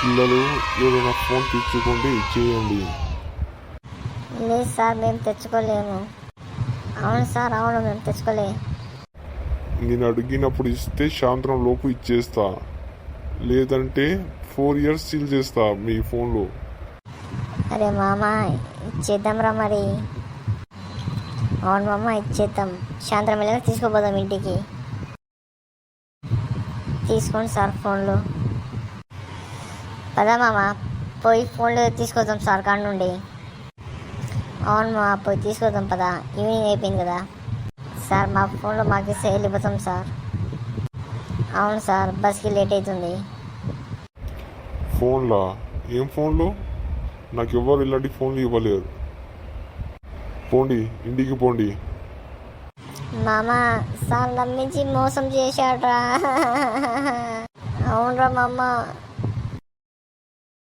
పిల్లలు ఏదైనా ఫోన్ తెచ్చుకుంటే ఇచ్చేయండి. లేదు సార్, మేము తెచ్చుకోలేము. అవును సార్, అవును, మేము తెచ్చుకోలే. నేను అడిగినప్పుడు ఇస్తే సాయంత్రం లోపు ఇచ్చేస్తా, లేదంటే 4 years సీల్ చేస్తా మీ ఫోన్లో. అరే మామ, ఇచ్చేద్దాంరా మరి. అవును మామ, ఇచ్చేద్దాం. సాయంత్రం వెళ్ళి తీసుకోపోదాం ఇంటికి. తీసుకోండి సార్ ఫోన్లు. పదా మామ, పోయి ఫోన్లు తీసుకొద్దాం సార్ కాడ నుండి. అవును మా, పోయి తీసుకొద్దాం పదా, ఈవినింగ్ అయిపోయింది కదా. సార్ మా ఫోన్లో మాకు ఇస్తే వెళ్ళిపోతాం సార్. అవును సార్, బస్కి లేట్ అవుతుంది. ఫోన్లా? ఏం ఫోన్లు? నాకు ఎవ్వరు ఇలాంటి ఫోన్లు ఇవ్వలేరు. పోండి, ఇంటికి పోండి. మామ, సార్ నమ్మించి మోసం చేశాడ్రా. అవునరా మామ.